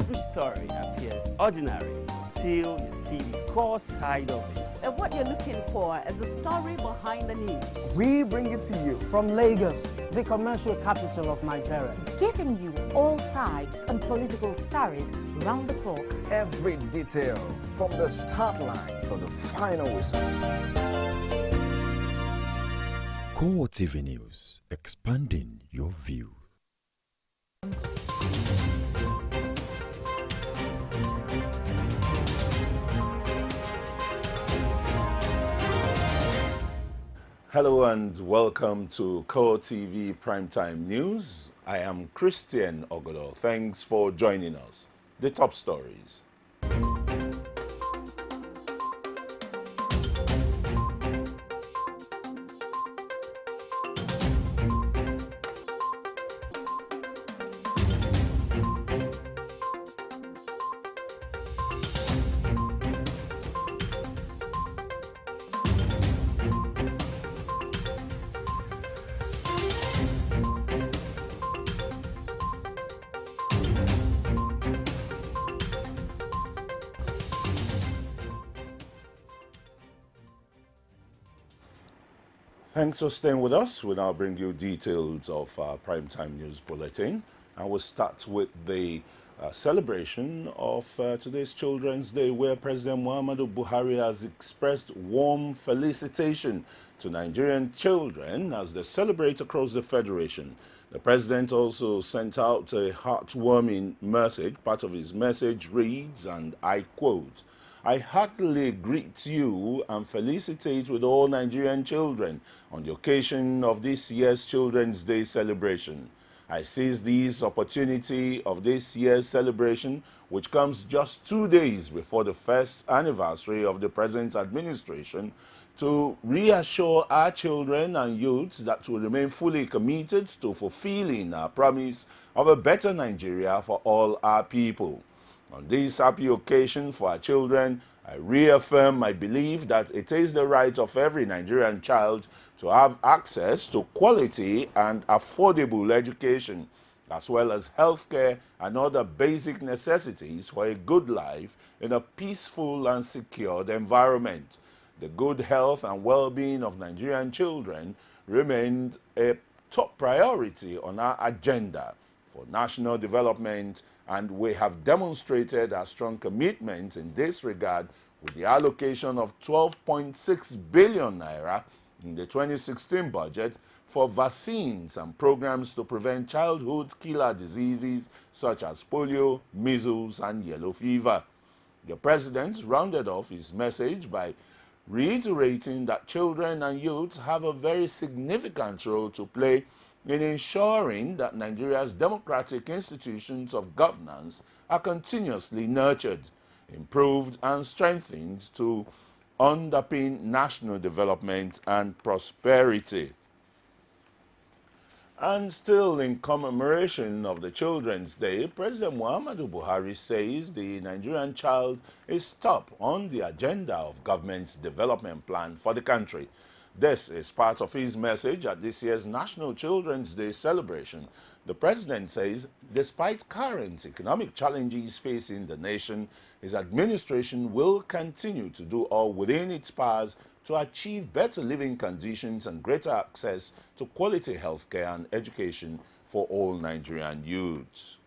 Every story appears ordinary till you see the core side of it. And what you're looking for is the story behind the news. We bring it to you from Lagos, the commercial capital of Nigeria. Giving you all sides and political stories round the clock. Every detail from the start line to the final whistle. CoreTV News, expanding your view. Hello and welcome to CoreTV Primetime News. I am Christian Ogodo. Thanks for joining us. The top stories. Thanks for staying with us. We'll now bring you details of our Primetime News Bulletin. And we'll start with the celebration of today's Children's Day, where President Muhammadu Buhari has expressed warm felicitation to Nigerian children as they celebrate across the Federation. The President also sent out a heartwarming message. Part of his message reads, and I quote, "I heartily greet you and felicitate with all Nigerian children on the occasion of this year's Children's Day celebration. I seize this opportunity of this year's celebration, which comes just 2 days before the first anniversary of the present administration, to reassure our children and youths that we remain fully committed to fulfilling our promise of a better Nigeria for all our people. On this happy occasion for our children, I reaffirm my belief that it is the right of every Nigerian child to have access to quality and affordable education, as well as healthcare and other basic necessities for a good life in a peaceful and secured environment. The good health and well-being of Nigerian children remained a top priority on our agenda for national development, and we have demonstrated our strong commitment in this regard with the allocation of 12.6 billion naira in the 2016 budget for vaccines and programs to prevent childhood killer diseases such as polio, measles, and yellow fever. The President rounded off his message by reiterating that children and youths have a very significant role to play in ensuring that Nigeria's democratic institutions of governance are continuously nurtured, improved, and strengthened to underpin national development and prosperity. And still in commemoration of the Children's Day, President Muhammadu Buhari says the Nigerian child is top on the agenda of government's development plan for the country. This is part of his message at this year's National Children's Day celebration. The President says, despite current economic challenges facing the nation, his administration will continue to do all within its powers to achieve better living conditions and greater access to quality healthcare and education for all Nigerian youths.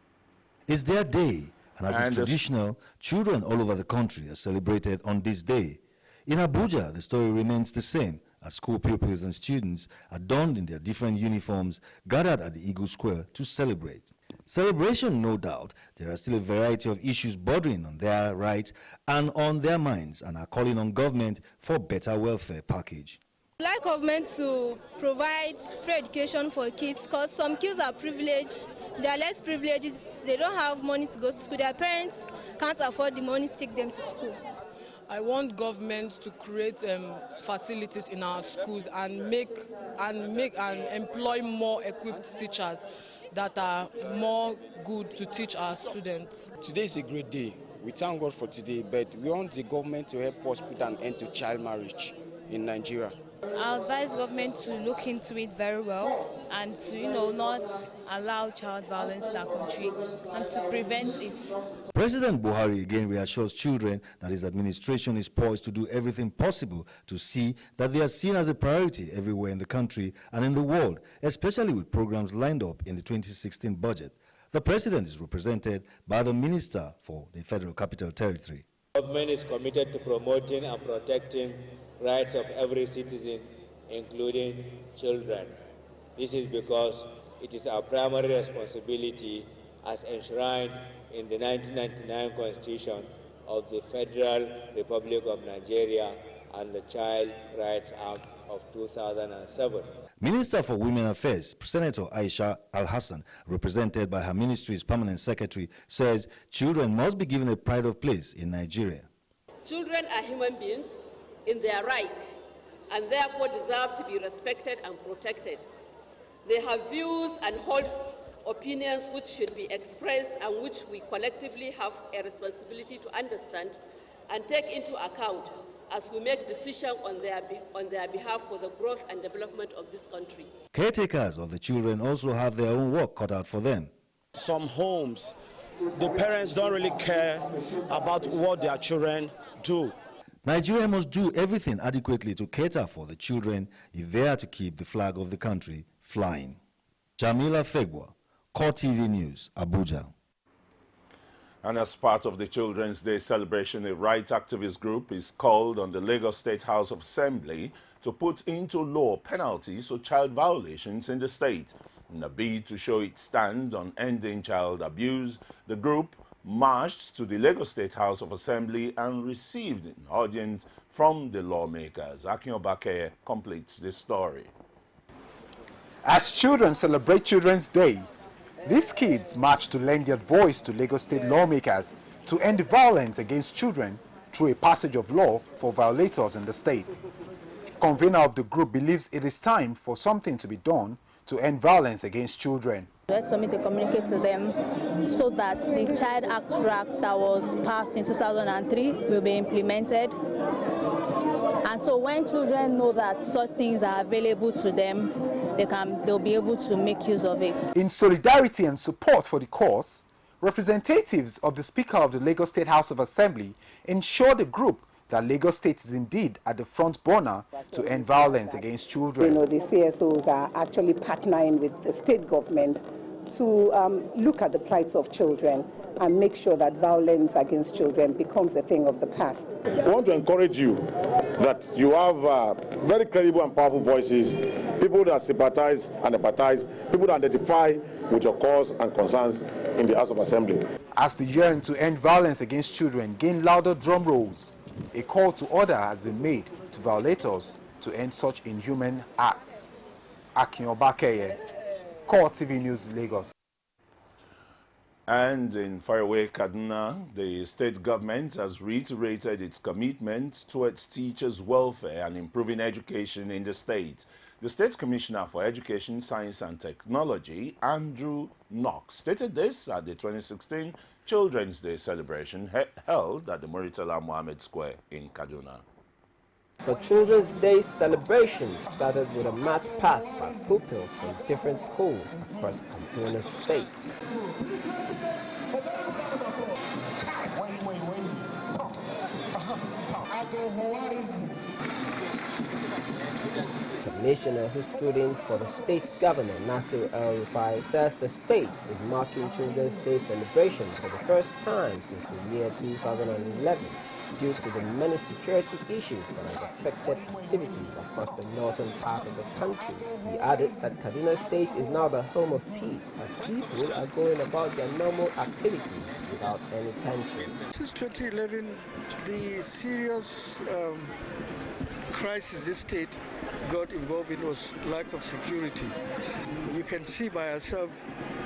It's their day, and as is traditional, children all over the country are celebrated on this day. In Abuja, the story remains the same, as school pupils and students, adorned in their different uniforms, gathered at the Eagle Square to celebrate. Celebration, no doubt. There are still a variety of issues bordering on their rights and on their minds, and are calling on government for better welfare package. I'd like government to provide free education for kids, because some kids are privileged, they are less privileged, they don't have money to go to school, their parents can't afford the money to take them to school. I want government to create facilities in our schools and employ more equipped teachers that are more good to teach our students. Today is a great day. We thank God for today, but we want the government to help us put an end to child marriage in Nigeria. I advise government to look into it very well and to, not allow child violence in our country and to prevent it. President Buhari again reassures children that his administration is poised to do everything possible to see that they are seen as a priority everywhere in the country and in the world, especially with programs lined up in the 2016 budget. The president is represented by the Minister for the Federal Capital Territory. The government is committed to promoting and protecting rights of every citizen, including children. This is because it is our primary responsibility as enshrined in the 1999 Constitution of the Federal Republic of Nigeria and the Child Rights Act of 2007. Minister for Women Affairs, Senator Aisha Al-Hassan, represented by her ministry's permanent secretary, says children must be given a pride of place in Nigeria. Children are human beings in their rights and therefore deserve to be respected and protected. They have views and hold opinions which should be expressed and which we collectively have a responsibility to understand and take into account as we make decisions on their behalf for the growth and development of this country. Caretakers of the children also have their own work cut out for them. Some homes, the parents don't really care about what their children do. Nigeria must do everything adequately to cater for the children if they are to keep the flag of the country flying. Jamila Fegwa, CoreTV News, Abuja. And as part of the Children's Day celebration, a rights activist group is called on the Lagos State House of Assembly to put into law penalties for child violations in the state. In a bid to show its stand on ending child abuse, the group marched to the Lagos State House of Assembly and received an audience from the lawmakers. Akin Obake completes this story. As children celebrate Children's Day, these kids marched to lend their voice to Lagos State lawmakers to end violence against children through a passage of law for violators in the state. Convener of the group believes it is time for something to be done to end violence against children. Let's submit a communique to them so that the Child Act that was passed in 2003 will be implemented. And so when children know that such things are available to them, they'll be able to make use of it. In solidarity and support for the cause, representatives of the Speaker of the Lagos State House of Assembly ensured the group that Lagos State is indeed at the front burner to end violence against children. The CSOs are actually partnering with the state government to look at the plights of children and make sure that violence against children becomes a thing of the past. I want to encourage you that you have very credible and powerful voices, people that sympathize and empathize, people that identify with your cause and concerns in the House of Assembly. As the yearning to end violence against children gain louder drum rolls, a call to order has been made to violators to end such inhuman acts. Akin Obakeye, CoreTV News, Lagos. And in faraway Kaduna, the state government has reiterated its commitment towards teachers' welfare and improving education in the state. The State Commissioner for Education, Science and Technology, Andrew Knox, stated this at the 2016 Children's Day celebration held at the Muritala Mohammed Square in Kaduna. The Children's Day celebration started with a march past by pupils from different schools across Kaduna State. The commissioner who stood in for the state's governor, Nasir El-Rufai, says the state is marking Children's Day celebration for the first time since the year 2011 due to the many security issues that have affected activities across the northern part of the country. He added that Kaduna State is now the home of peace as people are going about their normal activities without any tension. Since 2011, the serious crisis this state got involved in was lack of security. You can see by yourself,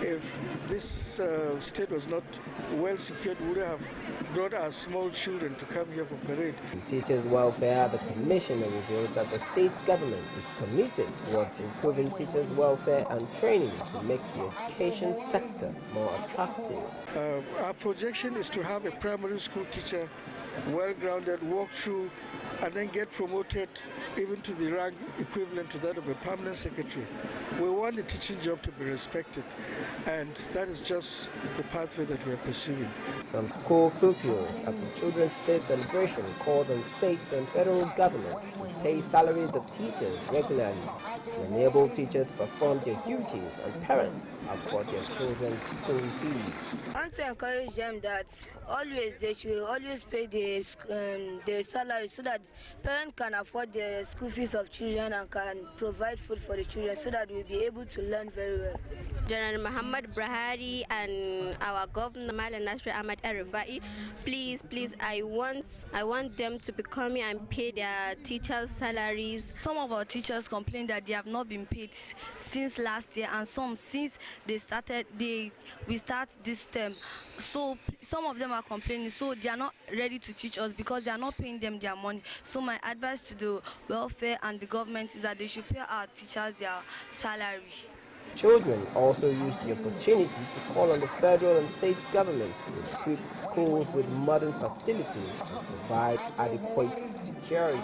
if this state was not well secured, we would have brought our small children to come here for parade. In teachers' welfare, the commissioner revealed that the state government is committed towards improving teachers' welfare and training to make the education sector more attractive. Our projection is to have a primary school teacher, well-grounded, walk through and then get promoted even to the rank equivalent to that of a permanent secretary. We want the teaching job to be respected, and that is just the pathway that we're pursuing. Some school pupils at the Children's Day celebration called on states and federal governments to pay salaries of teachers regularly to enable teachers perform their duties and parents afford their children's school fees. I want to encourage them that they should always pay the salary so that parents can afford the school fees of children and can provide food for the children so that we'll be able to learn very well. General Muhammad Brahari and our governor Malan Nasir Ahmad Arifai, please, I want them to be coming and pay their teachers' salaries. Some of our teachers complain that they have not been paid since last year, and some since we start this term. So some of them are complaining, so they are not ready to teach us because they are not paying them their money. So my advice to the welfare and the government is that they should pay our teachers their salary. Children also used the opportunity to call on the federal and state governments to equip schools with modern facilities and provide adequate security.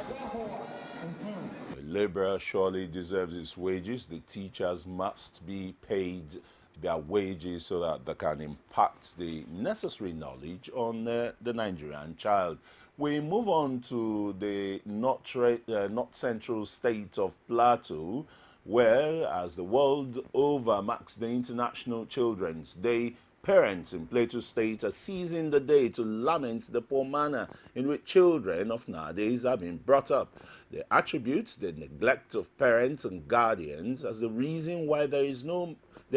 The laborer surely deserves his wages. The teachers must be paid their wages so that they can impact the necessary knowledge on the Nigerian child. We move on to the north central state of Plateau, where, as the world over marks the International Children's Day, parents in Plateau State are seizing the day to lament the poor manner in which children of nowadays are being brought up. They attribute the neglect of parents and guardians as the reason why there's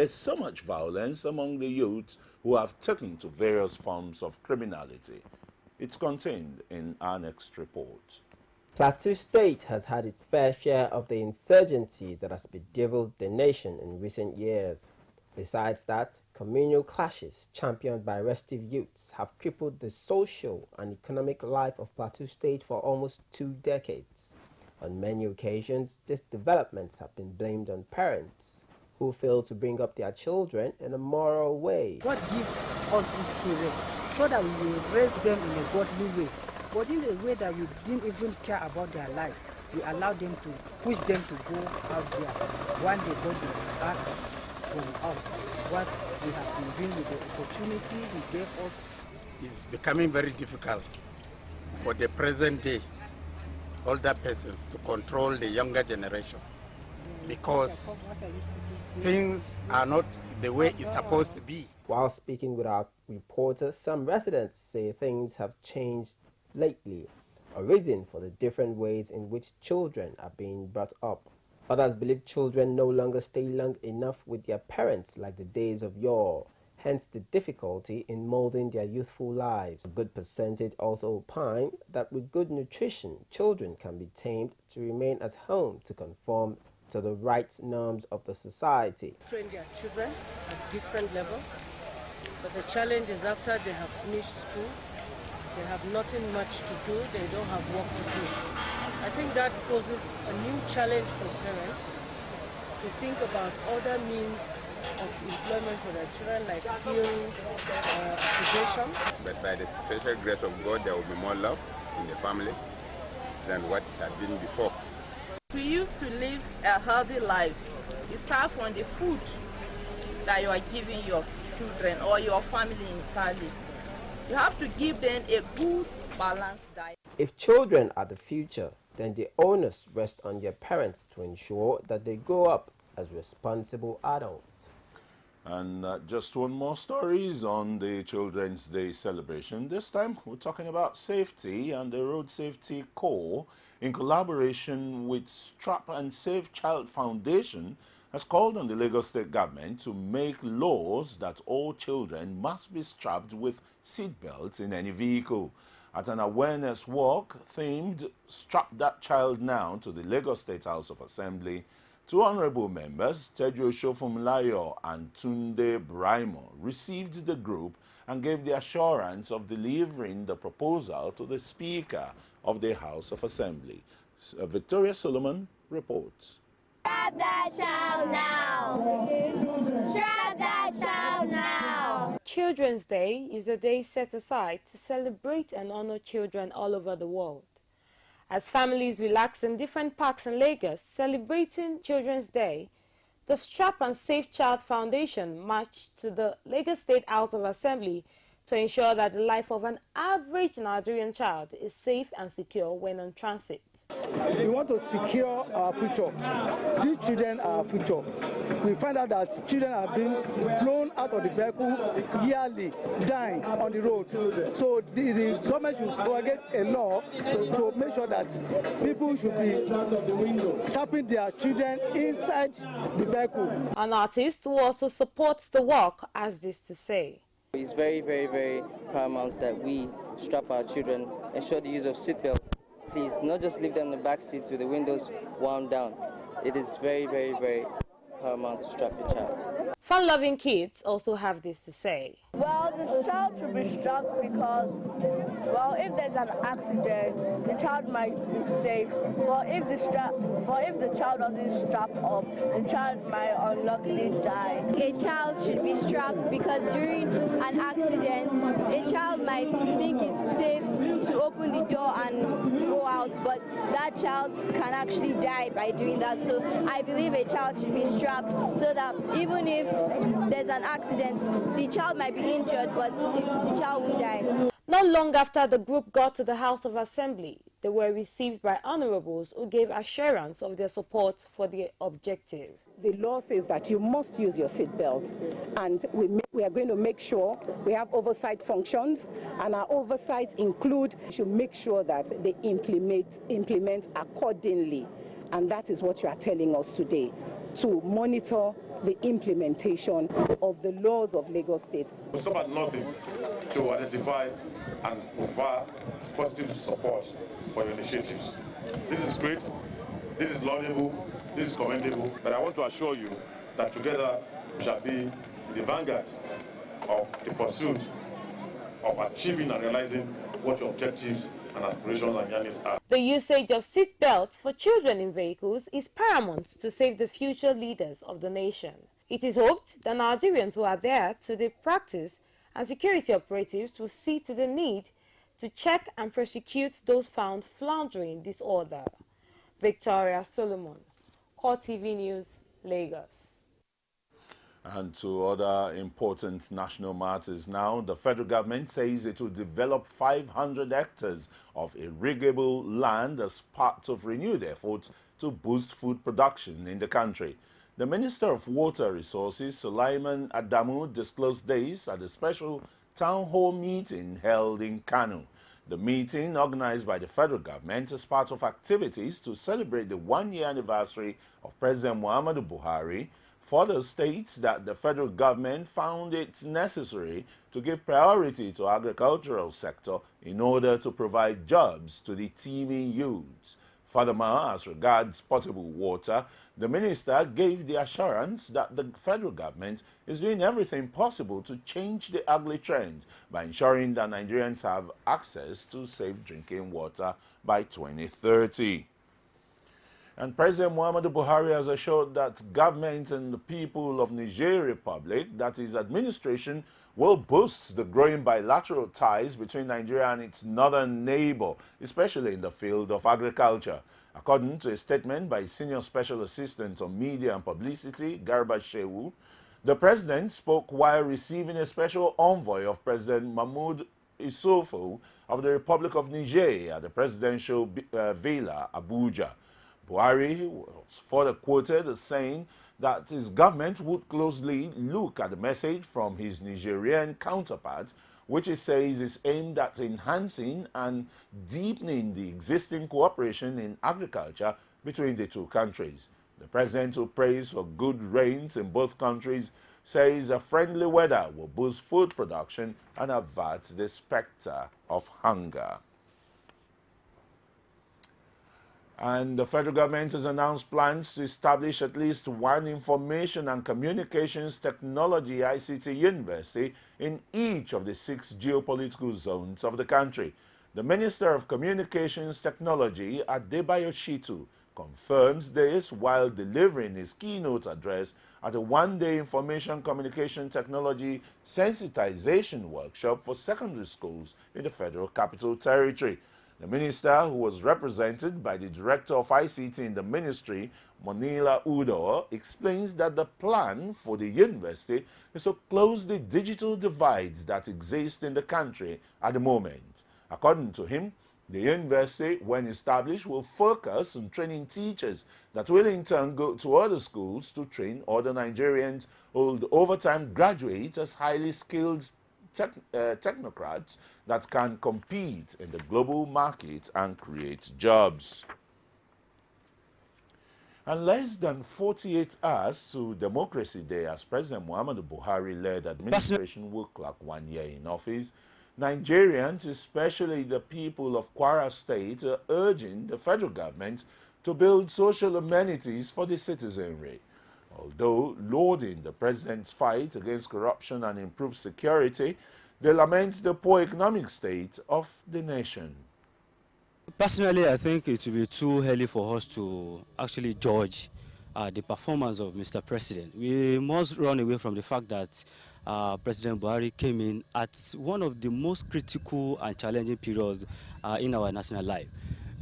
so much violence among the youth who have taken to various forms of criminality. It's contained in our next report. Plateau State has had its fair share of the insurgency that has bedeviled the nation in recent years. Besides that, communal clashes championed by restive youths have crippled the social and economic life of Plateau State for almost 2 decades. On many occasions, these developments have been blamed on parents who fail to bring up their children in a moral way. God gives us these children so that we will raise them in a godly way, but in a way that we didn't even care about their life. We allow them to push them to go out there. One day God will ask from us what we have been doing with the opportunity He gave us. It's becoming very difficult for the present day older persons to control the younger generation because things are not the way it's supposed to be. While speaking with our reporter, some residents say things have changed lately, a reason for the different ways in which children are being brought up. Others believe children no longer stay long enough with their parents like the days of yore, hence the difficulty in molding their youthful lives. A good percentage also opine that with good nutrition, children can be tamed to remain at home to conform to the rights norms of the society. Train their children at different levels, but the challenge is after they have finished school, they have nothing much to do, they don't have work to do. I think that poses a new challenge for parents to think about other means of employment for their children, like skill acquisition. But by the special grace of God, there will be more love in the family than what it had been before. For you to live a healthy life, it starts from the food that you are giving your children or your family entirely. You have to give them a good, balanced diet. If children are the future, then the onus rests on their parents to ensure that they grow up as responsible adults. And just one more stories on the Children's Day celebration. This time we're talking about safety, and the Road Safety Corps, in collaboration with Strap and Save Child Foundation, has called on the Lagos State government to make laws that all children must be strapped with seat belts in any vehicle. At an awareness walk themed Strap That Child Now to the Lagos State House of Assembly, 2 honorable members, Tejo Shofumlayo and Tunde Braimo, received the group and gave the assurance of delivering the proposal to the Speaker of the House of Assembly. Victoria Solomon reports. Strap that child now! Strap that child now! Children's Day is a day set aside to celebrate and honor children all over the world. As families relax in different parks in Lagos celebrating Children's Day, the Strap and Safe Child Foundation marched to the Lagos State House of Assembly to ensure that the life of an average Nigerian child is safe and secure when on transit. We want to secure our future. These children are our future. We find out that children are being flown out of the vehicle yearly, dying on the road. So the government should promulgate a law to make sure that people should be strapping their children inside the vehicle. An artist who also supports the work has this to say. It's very, very, very paramount that we strap our children, ensure the use of seatbelts. Please, not just leave them in the back seats with the windows wound down. It is very, very, very paramount to strap your child. Fun-loving kids also have this to say. Well, the child should be strapped because, well, if there's an accident, the child might be safe. But if the child doesn't strap up, the child might unluckily die. A child should be strapped because during an accident, a child might think it's safe to open the door and go out, but that child can actually die by doing that. So I believe a child should be strapped so that even if there's an accident, the child might be injured, but the child won't die. Not long after the group got to the House of Assembly, they were received by honorables who gave assurance of their support for the objective. The law says that you must use your seatbelt, and we are going to make sure we have oversight functions, and our oversight include to make sure that they implement accordingly, and that is what you are telling us today, to monitor the implementation of the laws of Lagos State. We stop at nothing to identify and offer positive support for your initiatives. This is great, this is laudable, this is commendable, but I want to assure you that together we shall be in the vanguard of the pursuit of achieving and realizing what your objectives and aspirations and yearnings are. The usage of seat belts for children in vehicles is paramount to save the future leaders of the nation. It is hoped that Nigerians who are there to the practice and security operatives will see to the need to check and prosecute those found floundering this order. Victoria Solomon, CoreTV News, Lagos. And to other important national matters now, the federal government says it will develop 500 hectares of irrigable land as part of renewed efforts to boost food production in the country. The Minister of Water Resources, Sulaiman Adamu, disclosed this at a special town hall meeting held in Kano. The meeting, organized by the federal government as part of activities to celebrate the one-year anniversary of President Muhammadu Buhari, further states that the federal government found it necessary to give priority to agricultural sector in order to provide jobs to the teeming youths. Furthermore, as regards potable water, the minister gave the assurance that the federal government is doing everything possible to change the ugly trend by ensuring that Nigerians have access to safe drinking water by 2030. And President Muhammadu Buhari has assured that government and the people of Niger Republic, that his administration, will boost the growing bilateral ties between Nigeria and its northern neighbor, especially in the field of agriculture. According to a statement by Senior Special Assistant on Media and Publicity, Garba Shehu, the president spoke while receiving a special envoy of President Mahmoud Issoufou of the Republic of Niger at the presidential villa, Abuja. Buhari was further quoted as saying that his government would closely look at the message from his Nigerian counterpart, which he says is aimed at enhancing and deepening the existing cooperation in agriculture between the two countries. The president, who prays for good rains in both countries, says a friendly weather will boost food production and avert the specter of hunger. And the federal government has announced plans to establish at least one information and communications technology ICT university in each of the 6 geopolitical zones of the country. The Minister of Communications Technology, Adebayo Shitu, confirms this while delivering his keynote address at a one-day information communication technology sensitization workshop for secondary schools in the Federal Capital Territory. The minister, who was represented by the Director of ICT in the ministry, Monila Udo, explains that the plan for the university is to close the digital divides that exist in the country at the moment. According to him, the university, when established, will focus on training teachers that will in turn go to other schools to train other Nigerians who will over time graduate as highly skilled technocrats that can compete in the global market and create jobs. And less than 48 hours to Democracy Day, as President Muhammadu Buhari-led administration will clock 1 year in office, Nigerians, especially the people of Kwara State, are urging the federal government to build social amenities for the citizenry. Although lauding the president's fight against corruption and improved security, they lament the poor economic state of the nation. Personally, I think it will be too early for us to actually judge the performance of Mr. President. We must run away from the fact that President Buhari came in at one of the most critical and challenging periods in our national life.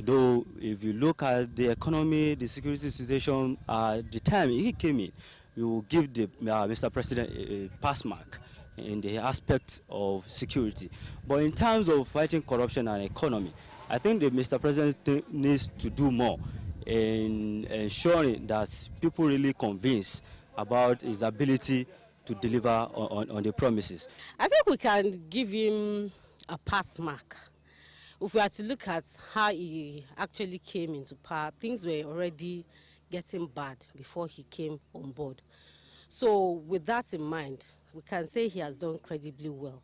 Though, if you look at the economy, the security situation, the time he came in, we will give the, Mr. President a pass mark in the aspect of security. But in terms of fighting corruption and economy, I think that Mr. President needs to do more in ensuring that people really convinced about his ability to deliver on the promises. I think we can give him a pass mark. If we are to look at how he actually came into power, things were already getting bad before he came on board. So with that in mind, we can say he has done incredibly well.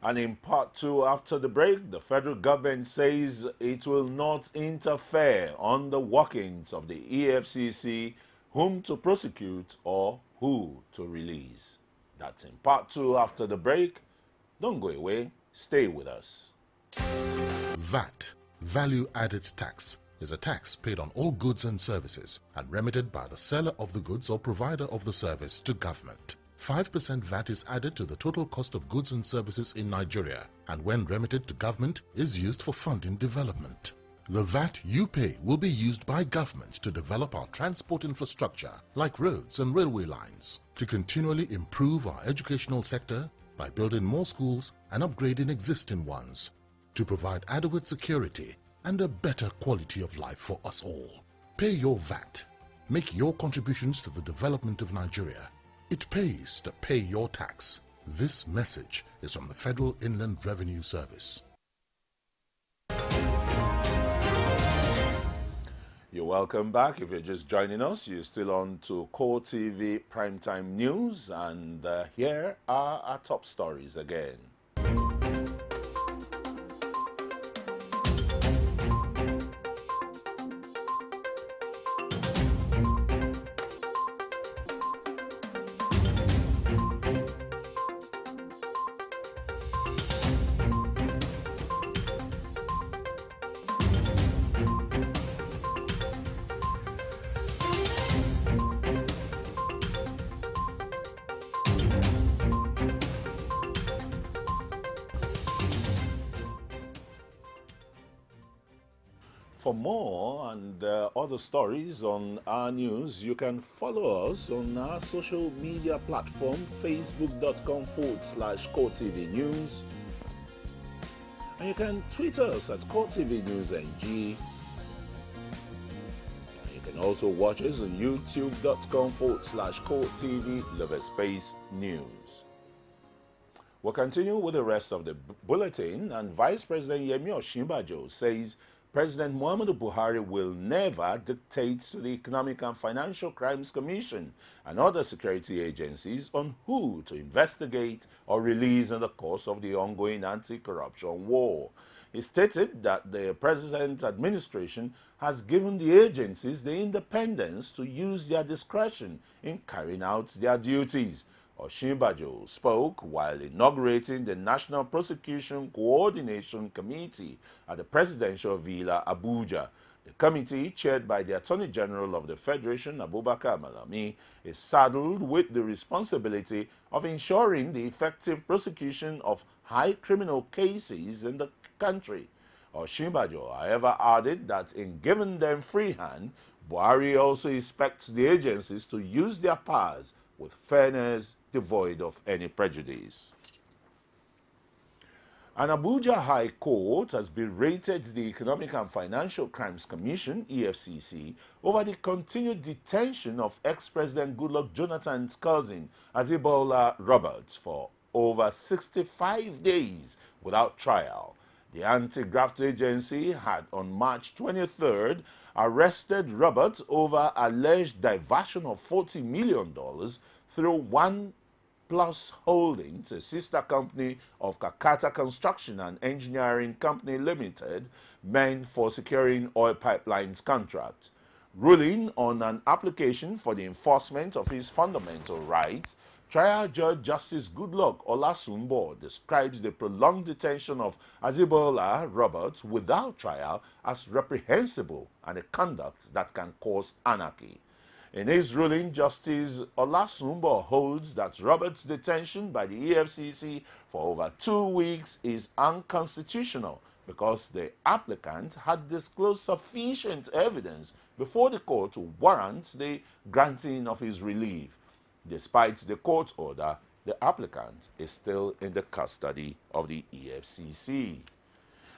And in part two, after the break, the federal government says it will not interfere on the workings of the EFCC, whom to prosecute or who to release. That's in part two after the break. Don't go away. Stay with us. VAT, Value Added Tax, is a tax paid on all goods and services and remitted by the seller of the goods or provider of the service to government. 5% VAT is added to the total cost of goods and services in Nigeria, and when remitted to government, is used for funding development. The VAT you pay will be used by government to develop our transport infrastructure, like roads and railway lines, to continually improve our educational sector by building more schools and upgrading existing ones, to provide adequate security and a better quality of life for us all. Pay your VAT. Make your contributions to the development of Nigeria. It pays to pay your tax. This message is from the Federal Inland Revenue Service. You're welcome back. If you're just joining us, you're still on to CoreTV Primetime News, and here are our top stories again. For more and other stories on our news, you can follow us on our social media platform, facebook.com/CoreTV News. And you can tweet us at CoreTV News NG. And you can also watch us on youtube.com/CoreTV News. We'll continue with the rest of the bulletin, and Vice President Yemi Osinbajo says President Muhammadu Buhari will never dictate to the Economic and Financial Crimes Commission and other security agencies on who to investigate or release in the course of the ongoing anti-corruption war. He stated that the President's administration has given the agencies the independence to use their discretion in carrying out their duties. Osinbajo spoke while inaugurating the National Prosecution Coordination Committee at the Presidential Villa, Abuja. The committee, chaired by the Attorney General of the Federation, Abubakar Malami, is saddled with the responsibility of ensuring the effective prosecution of high criminal cases in the country. Osinbajo, however, added that in giving them free hand, Buhari also expects the agencies to use their powers with fairness, devoid of any prejudice. An Abuja High Court has berated the Economic and Financial Crimes Commission, EFCC, over the continued detention of ex-President Goodluck Jonathan's cousin, Azibola Roberts, for over 65 days without trial. The anti-graft agency had on March 23rd arrested Roberts over alleged diversion of $40 million through One Plus Holdings, a sister company of Kakata Construction and Engineering Company Limited, meant for securing oil pipelines contracts. Ruling on an application for the enforcement of his fundamental rights, Trial Judge Justice Goodluck Olasunbo describes the prolonged detention of Azibola Roberts without trial as reprehensible and a conduct that can cause anarchy. In his ruling, Justice Olasunbo holds that Roberts' detention by the EFCC for over 2 weeks is unconstitutional because the applicant had disclosed sufficient evidence before the court to warrant the granting of his relief. Despite the court order, the applicant is still in the custody of the EFCC.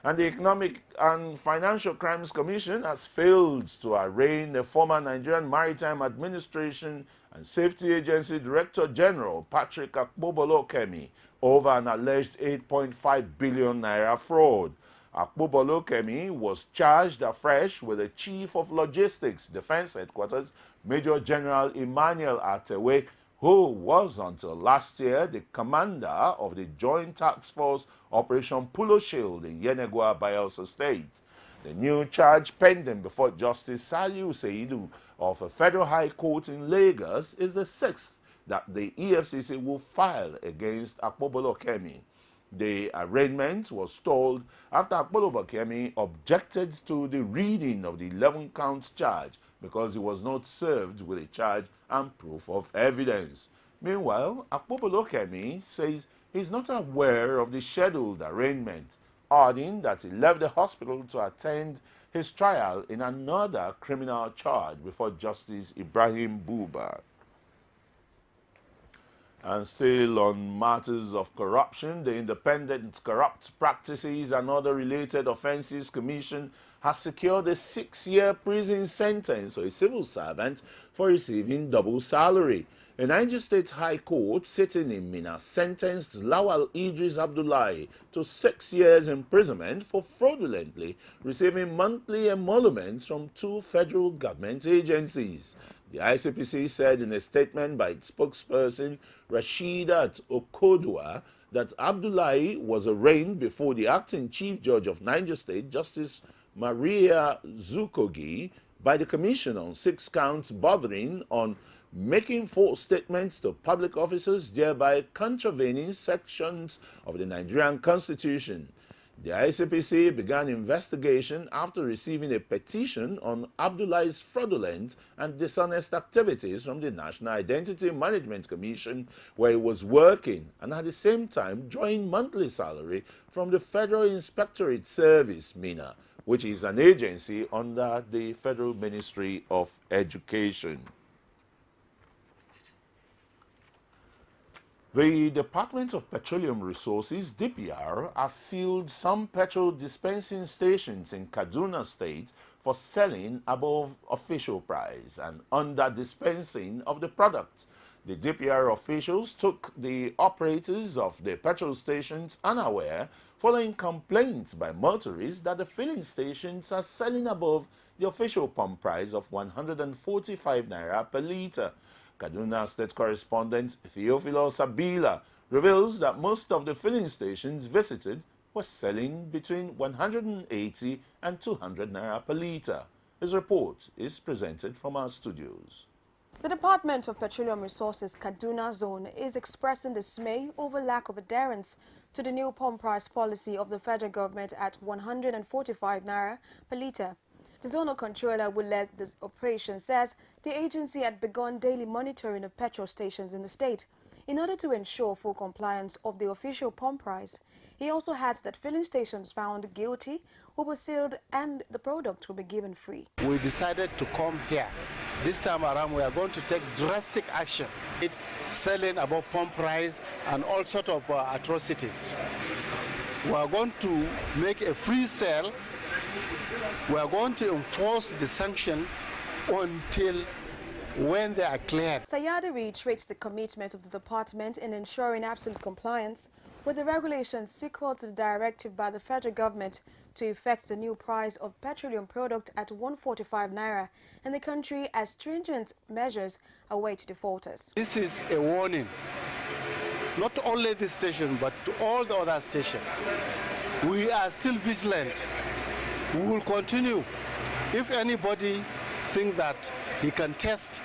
And the Economic and Financial Crimes Commission has failed to arraign the former Nigerian Maritime Administration and Safety Agency Director General Patrick Akpobolo-Kemi over an alleged 8.5 billion naira fraud. Akpobolo-Kemi was charged afresh with the Chief of Logistics, Defense Headquarters, Major General Emmanuel Atewe, who was until last year the commander of the Joint Task Force Operation Polo Shield in Yenegua, Bayelsa State. The new charge pending before Justice Saliu Seidu of a federal high court in Lagos is the sixth that the EFCC will file against Akpobolo-Kemi. The arraignment was stalled after Akpobolo-Kemi objected to the reading of the 11-count charge because he was not served with a charge and proof of evidence. Meanwhile, Akpobolo-Kemi says he's not aware of the scheduled arraignment, adding that he left the hospital to attend his trial in another criminal charge before Justice Ibrahim Buba. And still on matters of corruption, the Independent Corrupt Practices and Other Related Offences Commission has secured a 6-year prison sentence for a civil servant for receiving double salary. A Niger State High Court sitting in Minna sentenced Lawal Idris Abdullahi to 6 years imprisonment for fraudulently receiving monthly emoluments from 2 federal government agencies. The ICPC said in a statement by its spokesperson, Rasheedat Okodua, that Abdullahi was arraigned before the acting Chief Judge of Niger State, Justice Maria Zukogi, by the Commission on 6 counts bordering on making false statements to public officers, thereby contravening sections of the Nigerian Constitution. The ICPC began investigation after receiving a petition on Abdullahi's fraudulent and dishonest activities from the National Identity Management Commission, where he was working and at the same time drawing monthly salary from the Federal Inspectorate Service, MENA, which is an agency under the Federal Ministry of Education. The Department of Petroleum Resources, DPR, has sealed some petrol dispensing stations in Kaduna State for selling above official price and under dispensing of the product. The DPR officials took the operators of the petrol stations unaware following complaints by motorists that the filling stations are selling above the official pump price of 145 naira per litre. Kaduna State correspondent Theophilo Sabila reveals that most of the filling stations visited were selling between 180 and 200 naira per litre. His report is presented from our studios. The Department of Petroleum Resources Kaduna Zone is expressing dismay over lack of adherence to the new pump price policy of the federal government at 145 naira per litre. The zonal controller who led this operation says the agency had begun daily monitoring of petrol stations in the state. in order to ensure full compliance of the official pump price. He also adds that filling stations found guilty will be sealed and the product will be given free. We decided to come here. This time around, we are going to take drastic action. It's selling above pump price and all sorts of atrocities. We are going to make a free sale. We are going to enforce the sanction until when they are cleared. Sayadi reiterates the commitment of the department in ensuring absolute compliance with the regulations sequel to the directive by the federal government to effect the new price of petroleum product at 145 naira in the country as stringent measures await defaulters. This is a warning, not only this station but to all the other stations. We are still vigilant. We will continue. If anybody thinks that he can test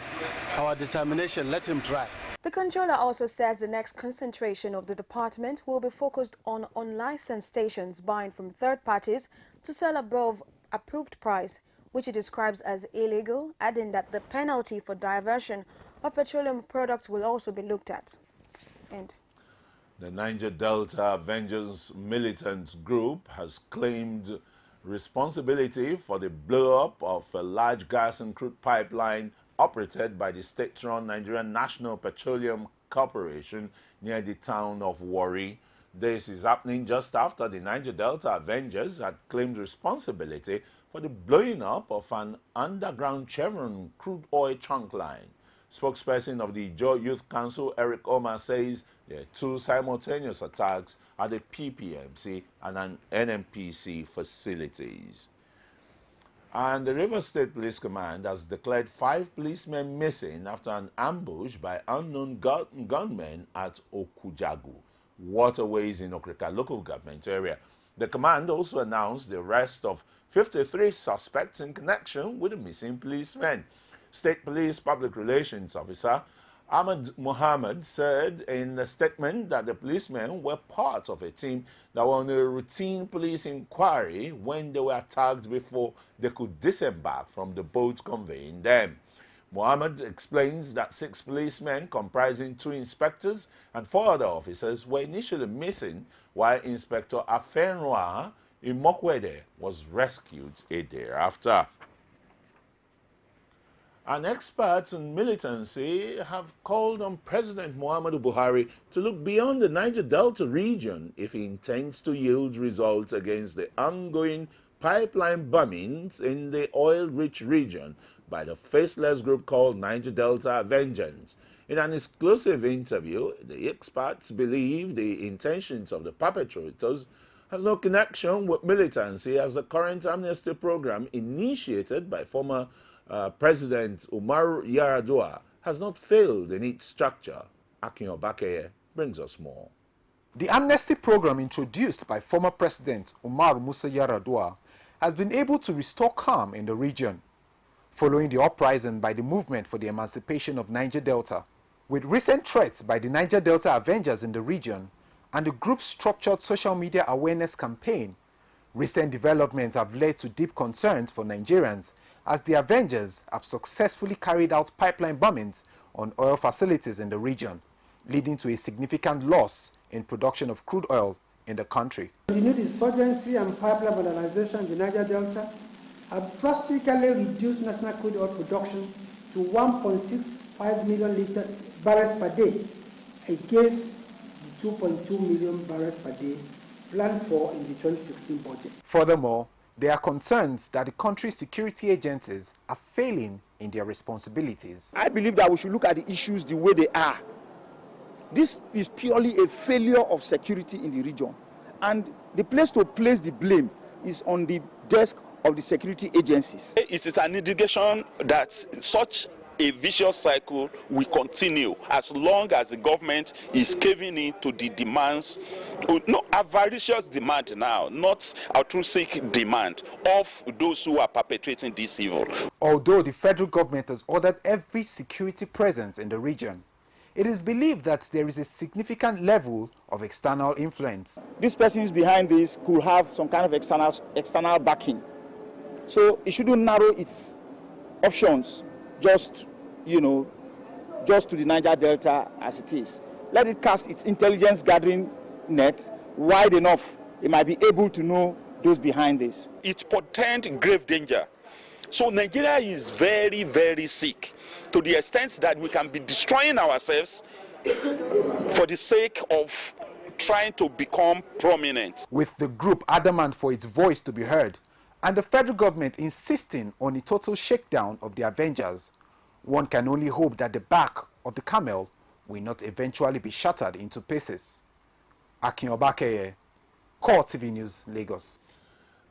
our determination, let him try. The controller also says the next concentration of the department will be focused on unlicensed stations buying from third parties to sell above approved price, which he describes as illegal, adding that the penalty for diversion of petroleum products will also be looked at. End. The Niger Delta Avengers militant group has claimed responsibility for the blow-up of a large gas and crude pipeline operated by the state-run Nigerian National Petroleum Corporation near the town of Warri. This is happening just after the Niger Delta Avengers had claimed responsibility for the blowing up of an underground Chevron crude oil trunk line. Spokesperson of the Joe Youth Council, Eric Omar, says there are two simultaneous attacks at the PPMC and an NNPC facilities. And the Rivers State Police Command has declared 5 policemen missing after an ambush by unknown gunmen at Okujagu, waterways in Okrika local government area. The command also announced the arrest of 53 suspects in connection with the missing policemen. State Police Public Relations Officer Ahmed Mohammed said in a statement that the policemen were part of a team that were on a routine police inquiry when they were attacked before they could disembark from the boat conveying them. Mohammed explains that 6 policemen comprising 2 inspectors and 4 other officers were initially missing, while Inspector Afenwa Imokwede was rescued a day after. And experts in militancy have called on President Muhammadu Buhari to look beyond the Niger Delta region if he intends to yield results against the ongoing pipeline bombings in the oil-rich region by the faceless group called Niger Delta Avengers. In an exclusive interview, the experts believe the intentions of the perpetrators has no connection with militancy, as the current amnesty program initiated by former President Umar Yar'Adua has not failed in its structure. Akin Obakeye brings us more. The amnesty program introduced by former President Umar Musa Yar'Adua has been able to restore calm in the region, following the uprising by the Movement for the Emancipation of Niger Delta. With recent threats by the Niger Delta Avengers in the region and the group's structured social media awareness campaign, recent developments have led to deep concerns for Nigerians, as the Avengers have successfully carried out pipeline bombings on oil facilities in the region, leading to a significant loss in production of crude oil in the country. The new insurgency and pipeline modernization in the Niger Delta have drastically reduced national crude oil production to 1.65 million barrels per day against the 2.2 million barrels per day planned for in the 2016 budget. Furthermore, there are concerns that the country's security agencies are failing in their responsibilities. I believe that we should look at the issues the way they are. This is purely a failure of security in the region. And the place to place the blame is on the desk of the security agencies. It is an indication that such a vicious cycle will continue as long as the government is caving in to the demands, no avaricious demand now, not altruistic demand of those who are perpetrating this evil. Although the federal government has ordered every security presence in the region, it is believed that there is a significant level of external influence. These persons behind this could have some kind of external backing. So it shouldn't narrow its options just to the Niger Delta as it is. let it cast its intelligence gathering net wide enough. It might be able to know those behind this. It portends grave danger. So Nigeria is very, very sick to the extent that we can be destroying ourselves for the sake of trying to become prominent. With the group adamant for its voice to be heard, and the federal government insisting on a total shakedown of the Avengers, one can only hope that the back of the camel will not eventually be shattered into pieces. Akin Obakeye, CoreTV News, Lagos.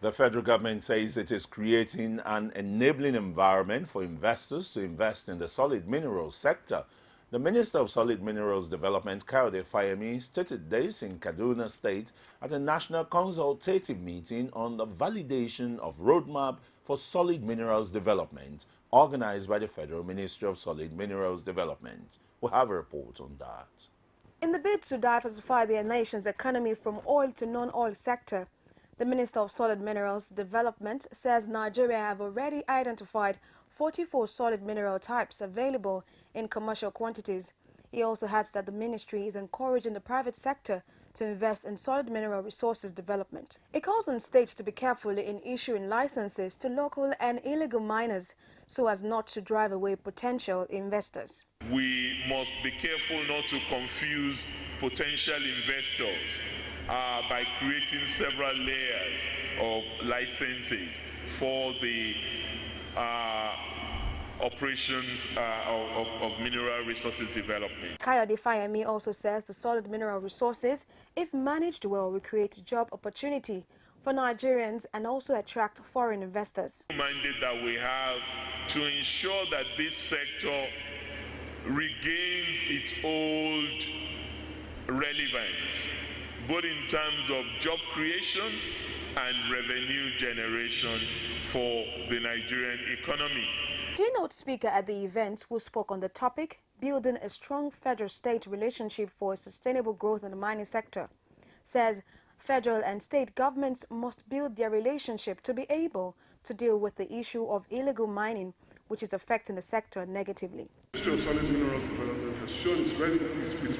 The federal government says it is creating an enabling environment for investors to invest in the solid minerals sector. The Minister of Solid Minerals Development, Kayode Fayemi, stated this in Kaduna State at a national consultative meeting on the validation of roadmap for solid minerals development organized by the Federal Ministry of Solid Minerals Development. We'll have a report on that. In the bid to diversify the nation's economy from oil to non-oil sector, the Minister of Solid Minerals Development says Nigeria have already identified 44 solid mineral types available in commercial quantities. He also adds that the ministry is encouraging the private sector to invest in solid mineral resources development. It calls on states to be careful in issuing licenses to local and illegal miners so as not to drive away potential investors. We must be careful not to confuse potential investors by creating several layers of licenses for the operations of mineral resources development. Kayode Fayemi also says the solid mineral resources, if managed well, will create job opportunity for Nigerians and also attract foreign investors. The mandate that we have to ensure that this sector regains its old relevance, both in terms of job creation and revenue generation for the Nigerian economy. Keynote speaker at the event, who spoke on the topic, building a strong federal-state relationship for sustainable growth in the mining sector, says federal and state governments must build their relationship to be able to deal with the issue of illegal mining, which is affecting the sector negatively. The Ministry of Solid Minerals Development has shown its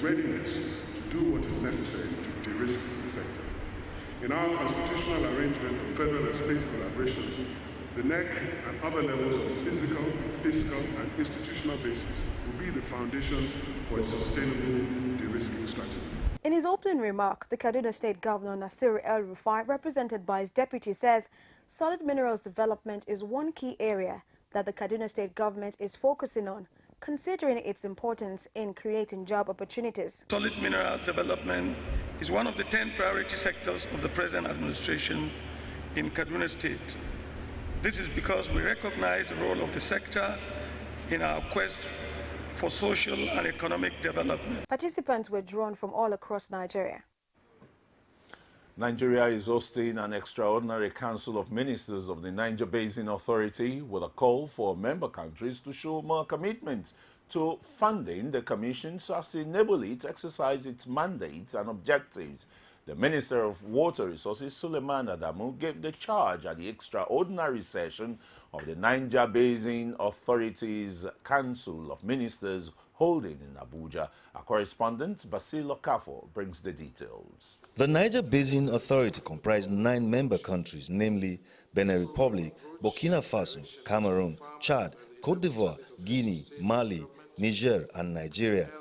readiness to do what is necessary to de-risk the sector. In our constitutional arrangement of federal and state collaboration, the NEC and other levels of physical, fiscal, and institutional basis will be the foundation for a sustainable de-risking strategy. In his opening remark, the Kaduna State Governor Nasir El-Rufai, represented by his deputy, says solid minerals development is one key area that the Kaduna State government is focusing on, considering its importance in creating job opportunities. Solid minerals development is one of the 10 priority sectors of the present administration in Kaduna State. This is because we recognize the role of the sector in our quest for social and economic development. Participants were drawn from all across Nigeria. Nigeria is hosting an extraordinary Council of Ministers of the Niger Basin Authority with a call for member countries to show more commitment to funding the Commission so as to enable it to exercise its mandates and objectives. The Minister of Water Resources, Suleiman Adamu, gave the charge at the extraordinary session of the Niger Basin Authority's Council of Ministers holding in Abuja. Our correspondent, Basil Okafo, brings the details. The Niger Basin Authority comprised 9 member countries, namely Benin Republic, Burkina Faso, Cameroon, Chad, Cote d'Ivoire, Guinea, Mali, Niger, and Nigeria.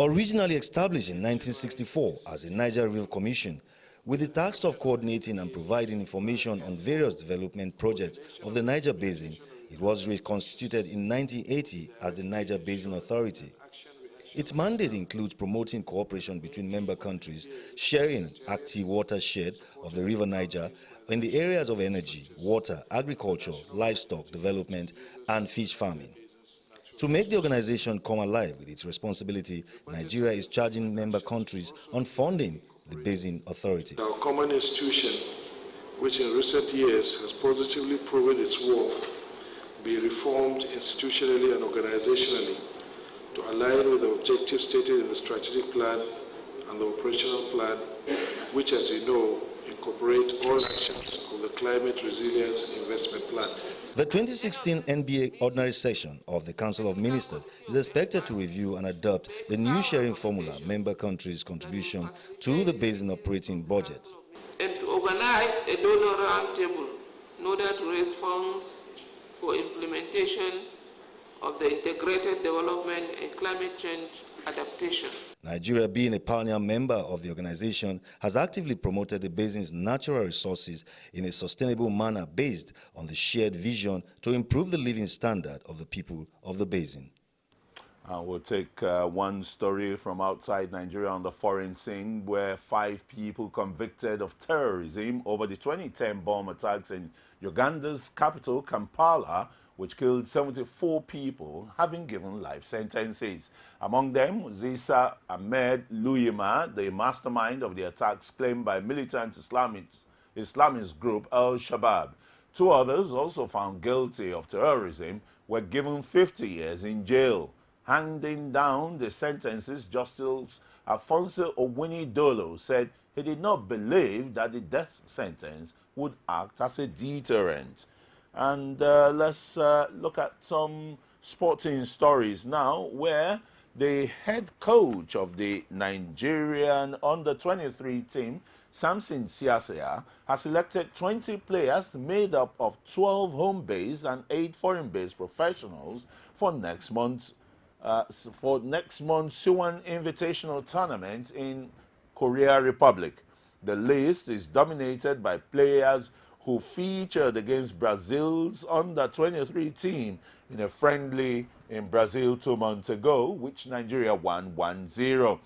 Originally established in 1964 as the Niger River Commission, with the task of coordinating and providing information on various development projects of the Niger Basin, it was reconstituted in 1980 as the Niger Basin Authority. Its mandate includes promoting cooperation between member countries, sharing active watershed of the River Niger in the areas of energy, water, agriculture, livestock development, and fish farming. To make the organization come alive with its responsibility, Nigeria is charging member countries on funding the Basin Authority. Our common institution, which in recent years has positively proven its worth, be reformed institutionally and organizationally to align with the objectives stated in the strategic plan and the operational plan, which, as you know, incorporate all actions of the Climate Resilience Investment Plan. The 2016 NBA Ordinary Session of the Council of Ministers is expected to review and adopt the new sharing formula member countries' contribution to the basin operating budget. And to organize a donor roundtable in order to raise funds for implementation of the integrated development and climate change adaptation. Nigeria, being a pioneer member of the organization, has actively promoted the basin's natural resources in a sustainable manner based on the shared vision to improve the living standard of the people of the basin. We'll take one story from outside Nigeria on the foreign scene, where 5 people convicted of terrorism over the 2010 bomb attacks in Uganda's capital, Kampala, which killed 74 people, have been given life sentences. Among them was Isa Ahmed Luyima, the mastermind of the attacks claimed by militant Islamist group Al-Shabaab. 2 others, also found guilty of terrorism, were given 50 years in jail. Handing down the sentences, Justice Alfonso Owini-Dolo said he did not believe that the death sentence would act as a deterrent. And let's look at some sporting stories now, where the head coach of the Nigerian under-23 team, Samson Siaseya, has selected 20 players made up of 12 home-based and 8 foreign-based professionals for next month's Suwon Invitational Tournament in Korea Republic. The list is dominated by players who featured against Brazil's under-23 team in a friendly in Brazil 2 months ago, which Nigeria won 1-0.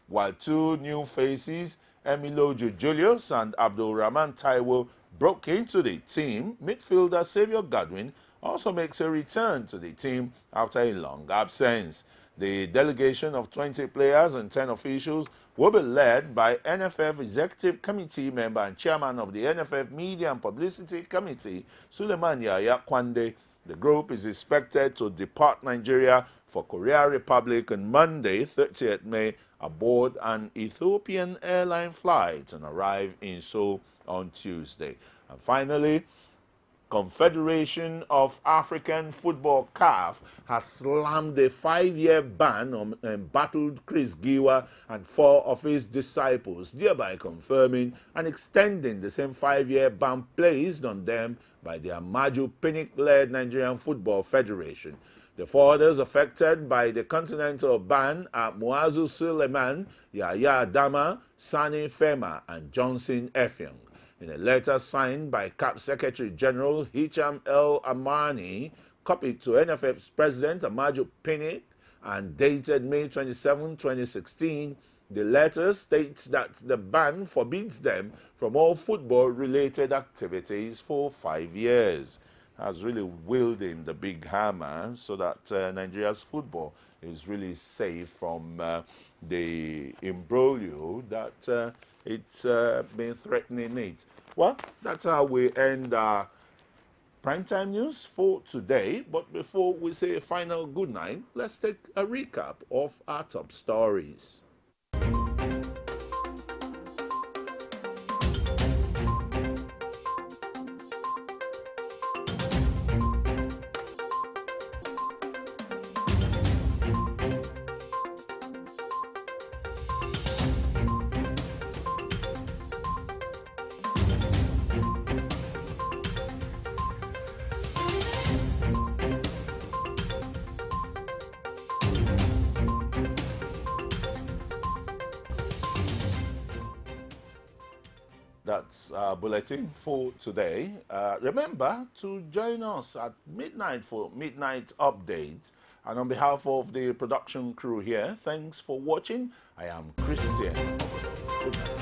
While 2 new faces, Emiloju Julius and Abdul Rahman Taiwo, broke into the team, midfielder Xavier Godwin also makes a return to the team after a long absence. The delegation of 20 players and 10 officials will be led by NFF Executive Committee member and chairman of the NFF Media and Publicity Committee, Suleiman Yahya Kwande. The group is expected to depart Nigeria for Korea Republic on Monday, 30th May, aboard an Ethiopian airline flight and arrive in Seoul on Tuesday. And finally, Confederation of African Football (CAF) has slammed a 5-year ban on embattled Chris Giwa and 4 of his disciples, thereby confirming and extending the same 5-year ban placed on them by the Amaju Pinnick-led Nigerian Football Federation. The 4 others affected by the continental ban are Muazu Suleiman, Yahya Adama, Sani Fema, and Johnson Effiong. In a letter signed by CAF Secretary General Hicham El Amani, copied to NFF's President Amaju Pinnick and dated May 27, 2016, the letter states that the ban forbids them from all football-related activities for 5 years. Has really wielding the big hammer so that Nigeria's football is really safe from the imbroglio that it's been threatening it. Well, that's how we end our primetime news for today. But before we say a final good night, let's take a recap of our top stories. That's our bulletin for today. Remember to join us at midnight for Midnight Update. And on behalf of the production crew here, thanks for watching. I am Christian. Good night.